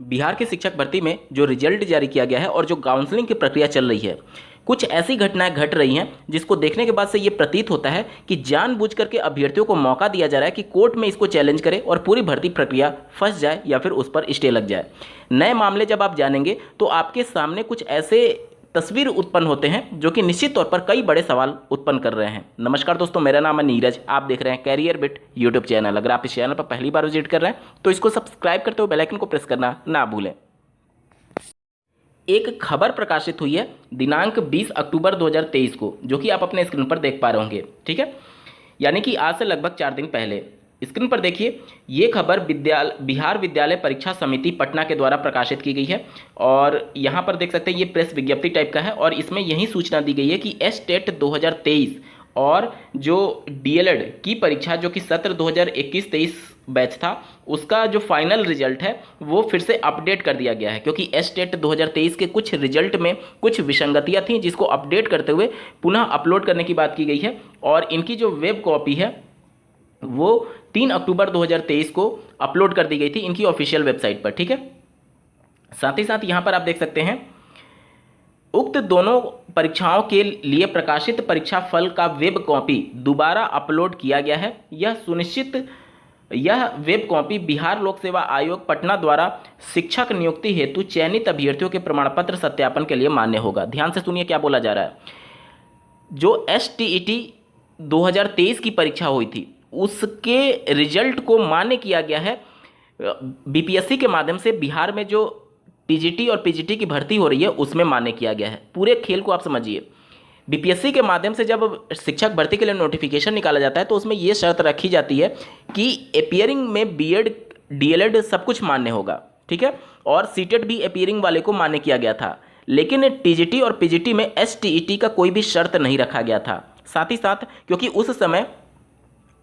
बिहार के शिक्षक भर्ती में जो रिजल्ट जारी किया गया है और जो काउंसलिंग की प्रक्रिया चल रही है, कुछ ऐसी घटनाएं घट रही हैं जिसको देखने के बाद से ये प्रतीत होता है कि जानबूझ करके अभ्यर्थियों को मौका दिया जा रहा है कि कोर्ट में इसको चैलेंज करे और पूरी भर्ती प्रक्रिया फंस जाए या फिर उस पर स्टे लग जाए। नए मामले जब आप जानेंगे तो आपके सामने कुछ ऐसे तस्वीर उत्पन्न होते हैं जो कि निश्चित तौर पर कई बड़े सवाल उत्पन्न कर रहे हैं। नमस्कार दोस्तों, मेरा नाम है नीरज, आप देख रहे हैं कैरियर बिट यूट्यूब चैनल। अगर आप इस चैनल पर पहली बार विजिट कर रहे हैं तो इसको सब्सक्राइब करते हुए बेल आइकन को प्रेस करना ना भूलें। एक खबर प्रकाशित हुई है दिनांक 20 अक्टूबर 2023 को, जो कि आप अपने स्क्रीन पर देख पा रहे होंगे, ठीक है, यानी कि आज से लगभग 4 दिन पहले। स्क्रीन पर देखिए, ये खबर बिहार विद्यालय परीक्षा समिति पटना के द्वारा प्रकाशित की गई है और यहाँ पर देख सकते हैं ये प्रेस विज्ञप्ति टाइप का है और इसमें यही सूचना दी गई है कि टेट 2023 और जो डीएलएड की परीक्षा जो कि सत्र 2021-23 बैच था, उसका जो फाइनल रिजल्ट है वो फिर से अपडेट कर दिया गया है, क्योंकि टेट 2023 के कुछ रिजल्ट में कुछ विसंगतियां थीं जिसको अपडेट करते हुए पुनः अपलोड करने की बात की गई है और इनकी जो वेब कॉपी है वो 3 अक्टूबर 2023 को अपलोड कर दी गई थी इनकी ऑफिशियल वेबसाइट पर, ठीक है। साथ ही साथ यहाँ पर आप देख सकते हैं उक्त दोनों परीक्षाओं के लिए प्रकाशित परीक्षा फल का वेब कॉपी दोबारा अपलोड किया गया है। यह वेब कॉपी बिहार लोक सेवा आयोग पटना द्वारा शिक्षक नियुक्ति हेतु चयनित अभ्यर्थियों के प्रमाण पत्र सत्यापन के लिए मान्य होगा। ध्यान से सुनिए क्या बोला जा रहा है। जो STET 2023 की परीक्षा हुई थी उसके रिजल्ट को मान्य किया गया है BPSC के माध्यम से। बिहार में जो TGT और PGT की भर्ती हो रही है उसमें मान्य किया गया है। पूरे खेल को आप समझिए। BPSC के माध्यम से जब शिक्षक भर्ती के लिए नोटिफिकेशन निकाला जाता है तो उसमें ये शर्त रखी जाती है कि अपीयरिंग में B.Ed DLED सब कुछ मान्य होगा, ठीक है, और सीटेट भी अपीयरिंग वाले को मान्य किया गया था। लेकिन TGT और PGT में STET का कोई भी शर्त नहीं रखा गया था। साथ ही साथ क्योंकि उस समय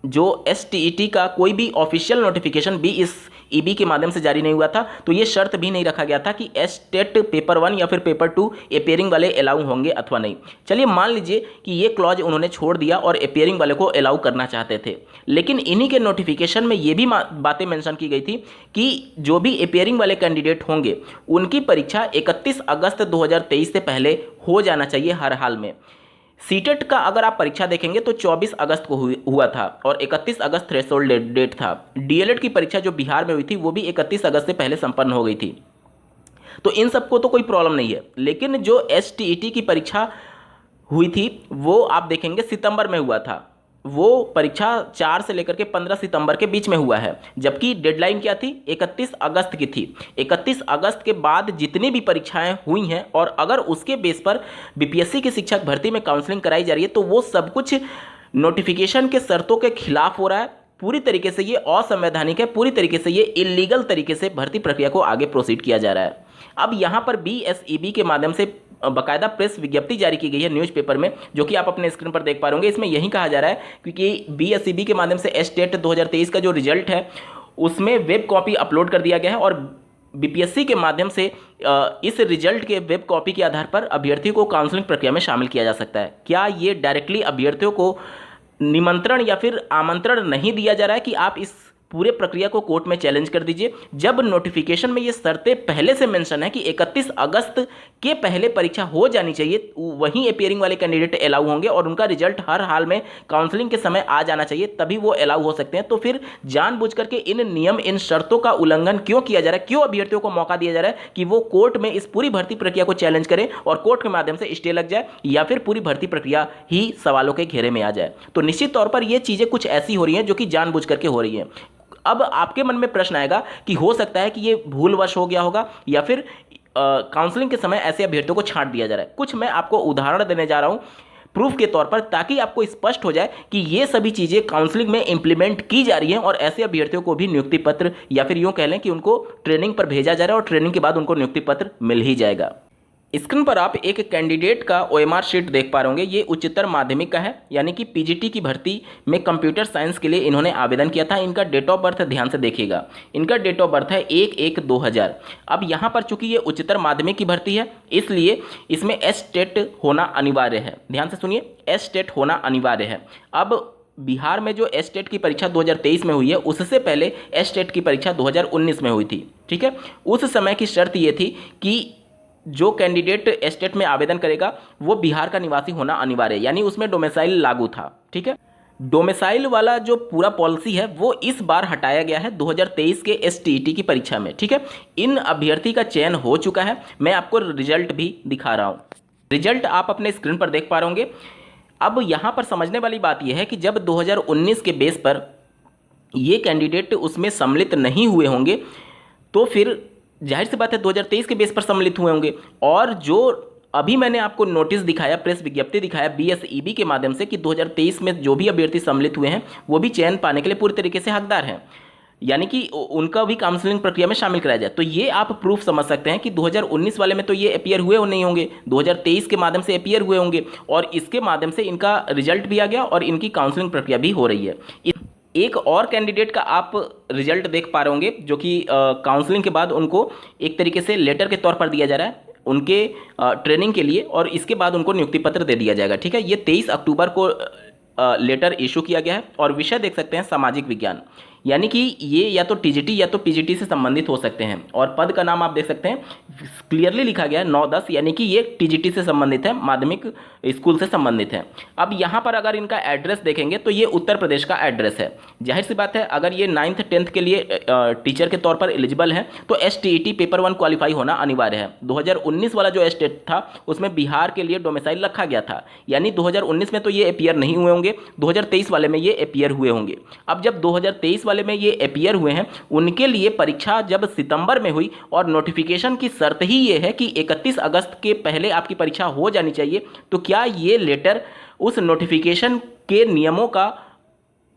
जो STET का कोई भी ऑफिशियल नोटिफिकेशन BSEB के माध्यम से जारी नहीं हुआ था, तो ये शर्त भी नहीं रखा गया था कि टेट पेपर 1 या फिर पेपर 2 अपीयरिंग वाले अलाउ होंगे अथवा नहीं। चलिए मान लीजिए कि ये क्लॉज उन्होंने छोड़ दिया और अपीयरिंग वाले को अलाउ करना चाहते थे, लेकिन इन्हीं के नोटिफिकेशन में ये भी बातें मेंशन की गई थी कि जो भी अपीयरिंग वाले कैंडिडेट होंगे उनकी परीक्षा 31 अगस्त 2023 से पहले हो जाना चाहिए हर हाल में। सीटेट का अगर आप परीक्षा देखेंगे तो 24 अगस्त को हुआ था और 31 अगस्त थ्रेशोल्ड डेट था। डीएलएड की परीक्षा जो बिहार में हुई थी वो भी 31 अगस्त से पहले संपन्न हो गई थी, तो इन सबको तो कोई प्रॉब्लम नहीं है। लेकिन जो STET की परीक्षा हुई थी वो आप देखेंगे सितंबर में हुआ था। वो परीक्षा 4 से लेकर के 15 सितंबर के बीच में हुआ है, जबकि डेडलाइन क्या थी, 31 अगस्त की थी। 31 अगस्त के बाद जितनी भी परीक्षाएं हुई हैं और अगर उसके बेस पर BPSC की शिक्षक भर्ती में काउंसलिंग कराई जा रही है तो वो सब कुछ नोटिफिकेशन के शर्तों के खिलाफ हो रहा है। पूरी तरीके से ये असंवैधानिक है, पूरी तरीके से ये इलीगल तरीके से भर्ती प्रक्रिया को आगे प्रोसीड किया जा रहा है। अब यहाँ पर BSEB के माध्यम से बाकायदा प्रेस विज्ञप्ति जारी की गई है न्यूज़पेपर में, जो कि आप अपने स्क्रीन पर देख पा रहे होंगे। इसमें यही कहा जा रहा है क्योंकि BSEB के माध्यम से टेट 2023 का जो रिजल्ट है उसमें वेब कॉपी अपलोड कर दिया गया है और BPSC के माध्यम से इस रिजल्ट के वेब कॉपी के आधार पर अभ्यर्थियों को काउंसलिंग प्रक्रिया में शामिल किया जा सकता है। क्या ये डायरेक्टली अभ्यर्थियों को निमंत्रण या फिर आमंत्रण नहीं दिया जा रहा है कि आप इस पूरे प्रक्रिया को कोर्ट में चैलेंज कर दीजिए, जब नोटिफिकेशन में ये शर्तें पहले से मेंशन है कि 31 अगस्त के पहले परीक्षा हो जानी चाहिए, वहीं अपीयरिंग वाले कैंडिडेट अलाउ होंगे और उनका रिजल्ट हर हाल में काउंसलिंग के समय आ जाना चाहिए, तभी वो अलाउ हो सकते हैं। तो फिर जानबूझ करके इन नियम, इन शर्तों का उल्लंघन क्यों किया जा रहा है? क्यों अभ्यर्थियों को मौका दिया जा रहा है कि वो कोर्ट में इस पूरी भर्ती प्रक्रिया को चैलेंज करें और कोर्ट के माध्यम से स्टे लग जाए या फिर पूरी भर्ती प्रक्रिया ही सवालों के घेरे में आ जाए? तो निश्चित तौर पर ये चीज़ें कुछ ऐसी हो रही हैं जो कि जानबूझ करके हो रही हैं। अब आपके मन में प्रश्न आएगा कि हो सकता है कि ये भूलवश हो गया होगा या फिर काउंसलिंग के समय ऐसे अभ्यर्थियों को छांट दिया जा रहा है। कुछ मैं आपको उदाहरण देने जा रहा हूं प्रूफ के तौर पर, ताकि आपको स्पष्ट हो जाए कि ये सभी चीज़ें काउंसलिंग में इंप्लीमेंट की जा रही हैं और ऐसे अभ्यर्थियों को भी नियुक्ति पत्र या फिर यूँ कह लें कि उनको ट्रेनिंग पर भेजा जा रहा है और ट्रेनिंग के बाद उनको नियुक्ति पत्र मिल ही जाएगा। स्क्रीन पर आप एक कैंडिडेट का OMR शीट देख पा रहे होंगे। ये उच्चतर माध्यमिक का है, यानी कि PGT की भर्ती में कंप्यूटर साइंस के लिए इन्होंने आवेदन किया था। इनका डेट ऑफ बर्थ ध्यान से देखिएगा, इनका डेट ऑफ बर्थ है 1/1/2000। अब यहाँ पर चूंकि ये उच्चतर माध्यमिक की भर्ती है इसलिए इसमें STET होना अनिवार्य है। ध्यान से सुनिए, STET होना अनिवार्य है। अब बिहार में जो एस्टेट की परीक्षा 2023 में हुई है उससे पहले एस्टेट की परीक्षा 2019 में हुई थी। ठीक है, उस समय की शर्त ये थी कि जो कैंडिडेट एस्टेट में आवेदन करेगा वो बिहार का निवासी होना अनिवार्य है, यानी उसमें डोमिसाइल लागू था। ठीक है, डोमिसाइल वाला जो पूरा पॉलिसी है वो इस बार हटाया गया है 2023 के एसटीईटी की परीक्षा में। ठीक है, इन अभ्यर्थी का चयन हो चुका है। मैं आपको रिजल्ट भी दिखा रहा हूँ। रिजल्ट आप अपने स्क्रीन पर देख पा रहे होंगे। अब यहाँ पर समझने वाली बात यह है कि जब 2019 के बेस पर ये कैंडिडेट उसमें सम्मिलित नहीं हुए होंगे तो फिर जाहिर सी बात है 2023 के बेस पर सम्मिलित हुए होंगे। और जो अभी मैंने आपको नोटिस दिखाया, प्रेस विज्ञप्ति दिखाया बीएसईबी के माध्यम से कि 2023 में जो भी अभ्यर्थी सम्मिलित हुए हैं वो भी चयन पाने के लिए पूरी तरीके से हकदार हैं, यानी कि उनका भी काउंसलिंग प्रक्रिया में शामिल कराया जाए। तो ये आप प्रूफ समझ सकते हैं कि 2019 वाले में तो ये अपीयर हुए हो नहीं होंगे, 2023 के माध्यम से अपीयर हुए होंगे और इसके माध्यम से इनका रिजल्ट भी आ गया और इनकी काउंसलिंग प्रक्रिया भी हो रही है। एक और कैंडिडेट का आप रिजल्ट देख पा रहे होंगे जो कि काउंसलिंग के बाद उनको एक तरीके से लेटर के तौर पर दिया जा रहा है उनके ट्रेनिंग के लिए, और इसके बाद उनको नियुक्ति पत्र दे दिया जाएगा। ठीक है, ये 23 अक्टूबर को लेटर इशू किया गया है और विषय देख सकते हैं सामाजिक विज्ञान, यानी कि ये या तो टीजीटी या तो पीजीटी से संबंधित हो सकते हैं। और पद का नाम आप देख सकते हैं क्लियरली लिखा गया है 9-10, यानी कि ये टीजीटी से संबंधित है, माध्यमिक स्कूल से संबंधित है। अब यहाँ पर अगर इनका एड्रेस देखेंगे तो ये उत्तर प्रदेश का एड्रेस है। जाहिर सी बात है अगर ये 9th 10th के लिए टीचर के तौर पर एलिजिबल है तो एसटीईटी पेपर 1 क्वालिफाई होना अनिवार्य है। 2019 वाला जो एस्टेट था उसमें बिहार के लिए डोमिसाइल रखा गया था, यानी 2019 में तो ये अपीयर नहीं हुए होंगे, 2023 वाले में ये अपीयर हुए होंगे। अब जब 2023 वाले में ये अपीयर हुए हैं उनके लिए परीक्षा जब सितंबर में हुई और नोटिफिकेशन की शर्त ही ये है कि 31 अगस्त के पहले आपकी परीक्षा हो जानी चाहिए, तो क्या ये लेटर उस नोटिफिकेशन के नियमों का,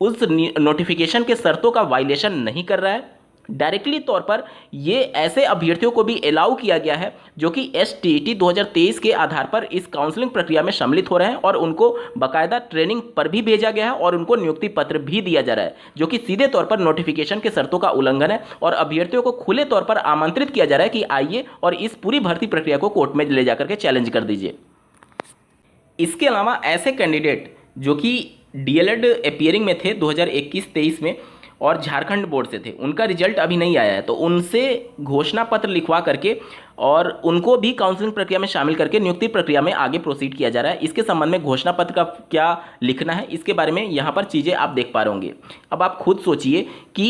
उस नोटिफिकेशन के शर्तों का वायलेशन नहीं कर रहा है? डायरेक्टली तौर पर ये ऐसे अभ्यर्थियों को भी अलाउ किया गया है जो कि एसटीईटी 2023 के आधार पर इस काउंसलिंग प्रक्रिया में सम्मिलित हो रहे हैं और उनको बाकायदा ट्रेनिंग पर भी भेजा गया है और उनको नियुक्ति पत्र भी दिया जा रहा है, जो कि सीधे तौर पर नोटिफिकेशन के शर्तों का उल्लंघन है। और अभ्यर्थियों को खुले तौर पर आमंत्रित किया जा रहा है कि आइए और इस पूरी भर्ती प्रक्रिया को कोर्ट में ले जाकर के चैलेंज कर दीजिए। इसके अलावा ऐसे कैंडिडेट जो कि डीएलएड अपीयरिंग में थे 2021-23 में और झारखंड बोर्ड से थे, उनका रिजल्ट अभी नहीं आया है, तो उनसे घोषणा पत्र लिखवा करके और उनको भी काउंसलिंग प्रक्रिया में शामिल करके नियुक्ति प्रक्रिया में आगे प्रोसीड किया जा रहा है। इसके संबंध में घोषणा पत्र का क्या लिखना है इसके बारे में यहाँ पर चीज़ें आप देख पा रहे होंगे। अब आप खुद सोचिए कि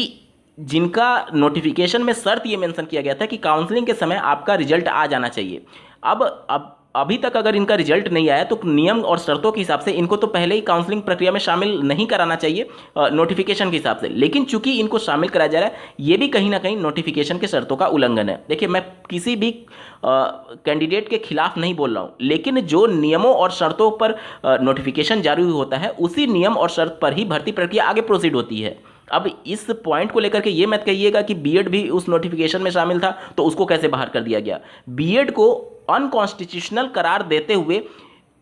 जिनका नोटिफिकेशन में शर्त ये मेंशन किया गया था कि काउंसलिंग के समय आपका रिजल्ट आ जाना चाहिए, अब अभी तक अगर इनका रिजल्ट नहीं आया तो नियम और शर्तों के हिसाब से इनको तो पहले ही काउंसलिंग प्रक्रिया में शामिल नहीं कराना चाहिए नोटिफिकेशन के हिसाब से, लेकिन चूंकि इनको शामिल कराया जा रहा है ये भी कहीं ना कहीं नोटिफिकेशन के शर्तों का उल्लंघन है। देखिए, मैं किसी भी कैंडिडेट के खिलाफ नहीं बोल रहा हूँ, लेकिन जो नियमों और शर्तों पर नोटिफिकेशन जारी होता है उसी नियम और शर्त पर ही भर्ती प्रक्रिया आगे प्रोसीड होती है। अब इस पॉइंट को लेकर के ये मत कहिएगा कि बीएड भी उस नोटिफिकेशन में शामिल था तो उसको कैसे बाहर कर दिया गया। बीएड को अनकॉन्स्टिट्यूशनल करार देते हुए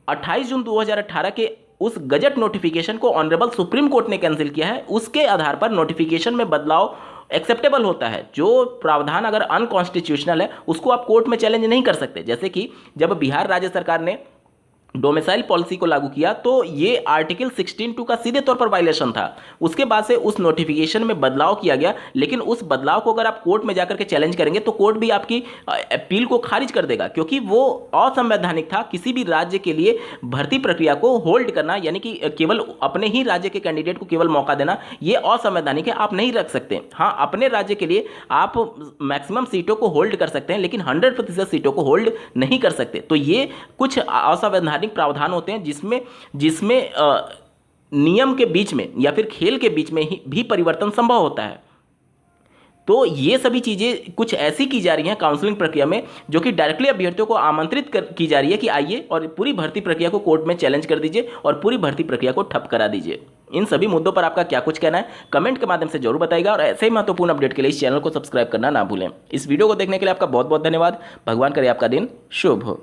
28 जून 2018 के उस गजट नोटिफिकेशन को ऑनरेबल सुप्रीम कोर्ट ने कैंसिल किया है। उसके आधार पर नोटिफिकेशन में बदलाव एक्सेप्टेबल होता है। जो प्रावधान अगर अनकॉन्स्टिट्यूशनल है उसको आप कोर्ट में चैलेंज नहीं कर सकते। जैसे कि जब बिहार राज्य सरकार ने डोमिसाइल पॉलिसी को लागू किया तो ये आर्टिकल 16(2) का सीधे तौर पर वायलेशन था। उसके बाद से उस नोटिफिकेशन में बदलाव किया गया, लेकिन उस बदलाव को अगर आप कोर्ट में जाकर के चैलेंज करेंगे तो कोर्ट भी आपकी अपील को खारिज कर देगा, क्योंकि वो असंवैधानिक था। किसी भी राज्य के लिए भर्ती प्रक्रिया को होल्ड करना, यानी कि केवल अपने ही राज्य के कैंडिडेट को केवल मौका देना, ये असंवैधानिक है, आप नहीं रख सकते। हाँ, अपने राज्य के लिए आप मैक्सिमम सीटों को होल्ड कर सकते हैं, लेकिन 100% सीटों को होल्ड नहीं कर सकते। तो ये कुछ असंवैधानिक प्रावधान होते हैं जिसमें नियम के बीच में या फिर खेल के बीच में ही भी परिवर्तन संभव होता है। तो ये सभी चीज़ें कुछ ऐसी की जा रही हैं काउंसलिंग प्रक्रिया में जो कि डायरेक्टली अभ्यर्थियों को आमंत्रित की जा रही है कि आइए और पूरी भर्ती प्रक्रिया को कोर्ट में चैलेंज कर दीजिए और पूरी भर्ती प्रक्रिया को ठप करा दीजिए। इन सभी मुद्दों पर आपका क्या कुछ कहना है कमेंट के माध्यम से जरूर बताइएगा और ऐसे ही महत्वपूर्ण अपडेट के लिए इस चैनल को सब्सक्राइब करना ना भूलें। इस वीडियो को देखने के लिए आपका बहुत बहुत धन्यवाद। भगवान करे आपका दिन शुभ हो।